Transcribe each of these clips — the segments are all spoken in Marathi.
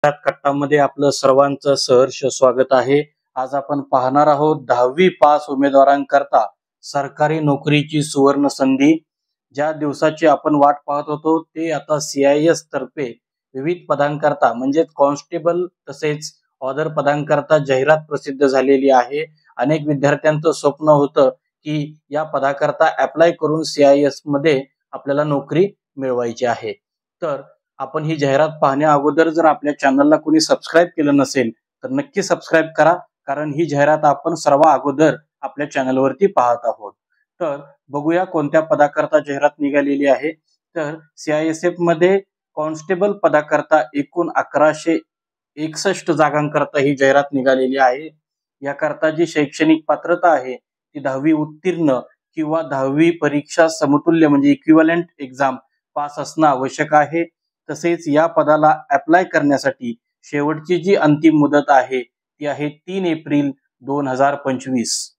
कट्टामध्ये आपलं सर्वांचं सहर्ष स्वागत आहे. आज आपण पाहणार आहोत 10वी पास उमेदवारांकरता सरकारी नोकरीची सुवर्ण संधी. ज्या दिवसाची आपण वाट पाहत होतो ते आता CIS तर्फे विविध पदांकरता म्हणजे कॉन्स्टेबल तसेच ऑदर पदांकरता जाहिरात प्रसिद्ध झालेली आहे. अनेक विद्यार्थ्यांचं स्वप्न होतं की या पदाकरता अप्लाय करून CIS मध्ये आपल्याला नोकरी मिळवायची आहे. तर आपण ही जाहिरात पाहण्या अगोदर जर आपल्या चॅनलला कोणी सबस्क्राईब केलं नसेल तर नक्की सबस्क्राईब करा, कारण ही जाहिरात आपण सर्व अगोदर आपल्या चॅनलवरती पाहत आहोत. तर बघूया कोणत्या पदाकरता जाहिरात निघालेली आहे. तर CISF मध्ये कॉन्स्टेबल पदाकरता एकूण 1161 जागांकरता ही जाहिरात निघालेली आहे. याकरता जी शैक्षणिक पात्रता आहे ती 10वी उत्तीर्ण किंवा 10वी परीक्षा समतुल्य म्हणजे इक्विव्हॅलंट एक्झाम पास असणं आवश्यक आहे. तसेच या पदाला अप्लाय करण्यासाठी शेवटची जी अंतिम मुदत आहे ती आहे 3 एप्रिल 2025.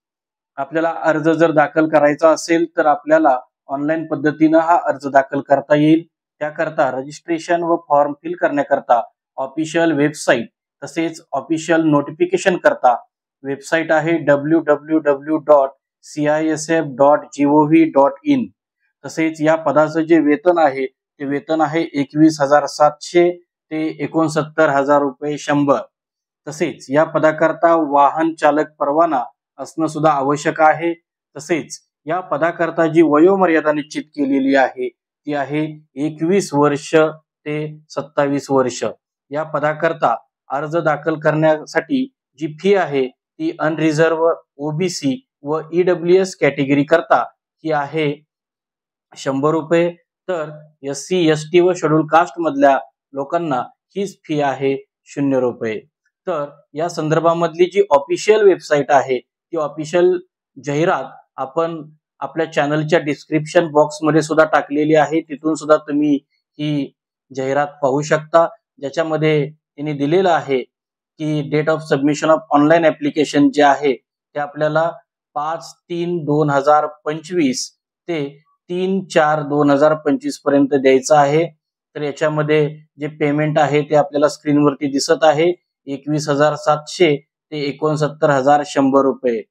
आपल्याला अर्ज जर दाखल करायचा असेल तर आपल्याला ऑनलाईन पद्धतीनं हा अर्ज दाखल करता येईल. त्याकरता रजिस्ट्रेशन व फॉर्म फिल करण्याकरता ऑफिशियल वेबसाईट तसेच ऑफिशियल नोटिफिकेशन करता वेबसाईट आहे www.cisf.gov.in. तसेच या पदाचं जे वेतन आहे ते वेतन आहे 21,700 ते 69,000 रुपये 100. तसेच या पदाकरता वाहन चालक परवाना असणं सुद्धा आवश्यक आहे. तसेच या पदाकरता जी वयोमर्यादा निश्चित केलेली आहे ती आहे 21 वर्ष ते 27 वर्ष. या पदाकरता अर्ज दाखल करण्यासाठी जी फी आहे ती अनरिझर्व, OBC व EWS कॅटेगरी करता ही आहे 100 रुपये. तर SC, ST व शेड्यूल कास्ट मधल्या लोकांना हीच फी आहे 0 रुपये. तर या संदर्भामधली जी ऑफिशियल वेबसाईट आहे ती ऑफिशियल जाहिरात आपण आपल्या चॅनलच्या डिस्क्रिप्शन बॉक्समध्ये सुद्धा टाकलेली आहे. तिथून सुद्धा तुम्ही ही जाहिरात पाहू शकता, ज्याच्यामध्ये तिने दिलेलं आहे की date of submission of online application जे आहे ते आपल्याला 5/3/2025 ते 3/4/2025 पर्यंत द्यायचं आहे. तर याच्यामध्ये जे पेमेंट आहे ते आपल्याला स्क्रीनवरती दिसत आहे 21,700 ते 69,100 रुपये.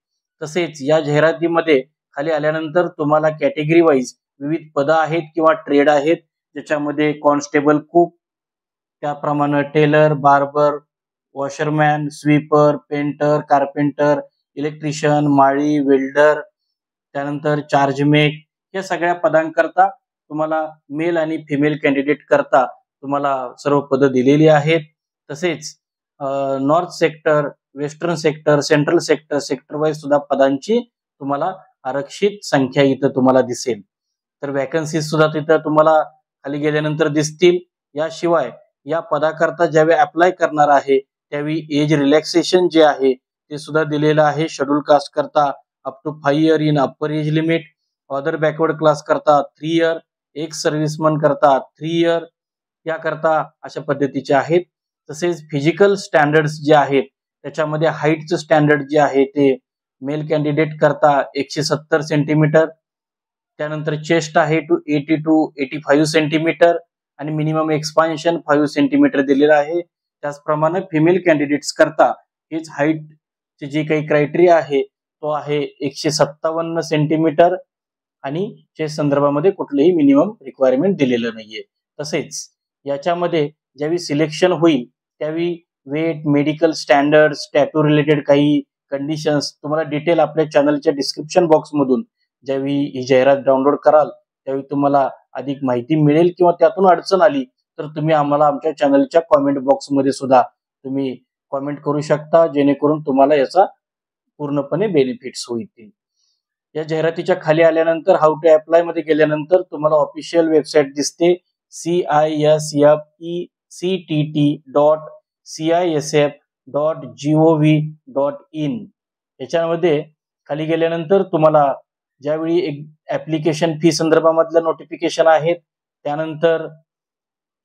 तसेच या जाहिरातीमध्ये खाली आल्यानंतर तुम्हाला कॅटेगरी वाईज विविध पदं आहेत किंवा ट्रेड आहेत, ज्याच्यामध्ये कॉन्स्टेबल, कुक, त्याप्रमाणे tailor, barber, washerman, sweeper, painter, carpenter, electrician, माळी, वेल्डर, त्यानंतर चार्जमेक या सगळ्या पदांकरता तुम्हाला मेल आणि फिमेल कॅन्डिडेट करता तुम्हाला सर्व पदं दिलेली आहेत. तसेच north sector, western sector, central sector, sector wise सुद्धा पदांची तुम्हाला आरक्षित संख्या इथं तुम्हाला दिसेल. तर वॅकन्सी सुद्धा तिथं तुम्हाला खाली गेल्यानंतर दिसतील. याशिवाय या पदाकरता ज्यावेळी अप्लाय करणार आहे त्यावेळी एज रिलॅक्सेशन जे आहे ते सुद्धा दिलेलं आहे. शेड्यूल कास्ट करता up to 5 year in upper age limit, other backward class करता 3 इयर, एक्स सर्व्हिसमन करता 3 इयर, याकरता अशा पद्धतीचे आहेत. तसेच फिजिकल स्टँडर्ड्स जे आहेत त्याच्यामध्ये हाईटचं स्टँडर्ड जे आहे ते मेल कॅन्डिडेट करता 170 सेंटीमीटर, त्यानंतर चेस्ट आहे टू 80 to 85 सेंटीमीटर आणि मिनिमम एक्सपान्शन 5 सेंटीमीटर दिलेलं आहे. त्याचप्रमाणे फिमेल कॅन्डिडेट्स करता हेच हाईटची जी काही क्रायटेरिया आहे तो आहे 157 सेंटीमीटर आणि चेस्ट संदर्भामध्ये कुठलेही मिनिमम रिक्वायरमेंट दिलेलं नाहीये. तसेच याच्यामध्ये ज्यावेळी सिलेक्शन होईल त्यावेळी weight, medical standards, tattoo related काही कंडिशन्स तुम्हाला डिटेल आपल्या चॅनलच्या डिस्क्रिप्शन बॉक्स मधून ज्यावेळी ही जाहिरात डाउनलोड कराल त्यावेळी तुम्हाला अधिक माहिती मिळेल, किंवा त्यातून अडचण आली तर तुम्ही आम्हाला आमच्या चॅनलच्या कॉमेंट बॉक्समध्ये सुद्धा तुम्ही कॉमेंट करू शकता, जेणेकरून तुम्हाला याचा पूर्णपणे बेनिफिट्स होतील. या जाहिरातीच्या खाली आल्यानंतर हाऊ टू अप्लाय मध्ये गेल्यानंतर तुम्हाला ऑफिशियल वेबसाईट दिसते CISFECTT.CISF.gov.in. याच्यामध्ये खाली गेल्यानंतर तुम्हाला ज्यावेळी एक ऍप्लिकेशन फी संदर्भामधलं नोटिफिकेशन आहे, त्यानंतर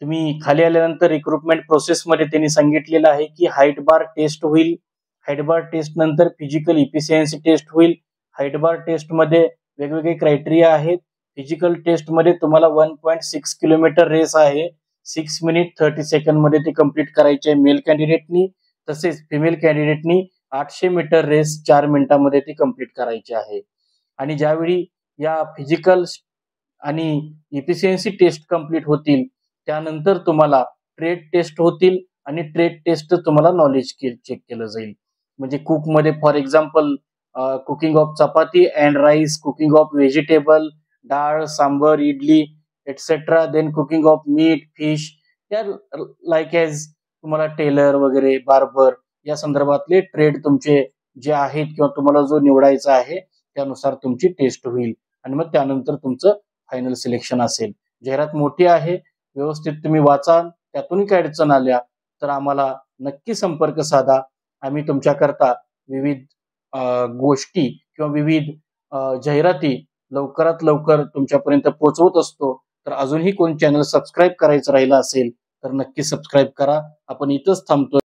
तुम्ही खाली आल्यानंतर रिक्रुटमेंट प्रोसेस मध्ये त्यांनी सांगितलेलं आहे की हाईट बार टेस्ट होईल. हाईट बार टेस्ट नंतर फिजिकल इफिशियन्सी टेस्ट होईल. हाईट बार टेस्ट मध्ये वेगवेगळे क्रायटेरिया आहेत. फिजिकल टेस्ट मध्ये तुम्हाला 1.6 किलोमीटर रेस आहे, 6 मिनिट 30 सेकंड मध्ये ते कंप्लीट करायचे मेल कॅन्डिडेटनी. तसेच फिमेल कॅन्डिडेटनी 800 मीटर रेस 4 मिनिटांमध्ये ती कंप्लीट करायची आहे. आणि ज्यावेळी या फिजिकल आणि इफिशियन्सी टेस्ट कंप्लीट होतील त्यानंतर तुम्हाला ट्रेड टेस्ट होतील आणि ट्रेड टेस्ट तुम्हाला नॉलेज चेक केलं जाईल. म्हणजे कुक मध्ये for example cooking of chapati and rice, cooking of vegetable, dal, sambar, idli etcetera, then cooking of meat, fish, या लाईक एज तुम्हाला टेलर वगैरे बार्बर या संदर्भातले ट्रेड तुमचे जे आहेत किंवा तुम्हाला जो निवडायचा आहे त्यानुसार तुमची टेस्ट होईल आणि मग त्यानंतर तुमचं फायनल सिलेक्शन असेल. जाहिरात मोठी आहे, व्यवस्थित तुम्ही वाचा. त्यातून काही अडचण आल्या तर आम्हाला नक्की संपर्क साधा. आम्ही तुमच्याकरता विविध गोष्टी किंवा विविध जाहिराती लवकरात लवकर तुमच्यापर्यंत पोहोचवत असतो. तर अजूनही कोण चॅनल सबस्क्राईब करायचं राहिलं असेल तर नक्की सबस्क्राईब करा. आपण इथंच थांबतो.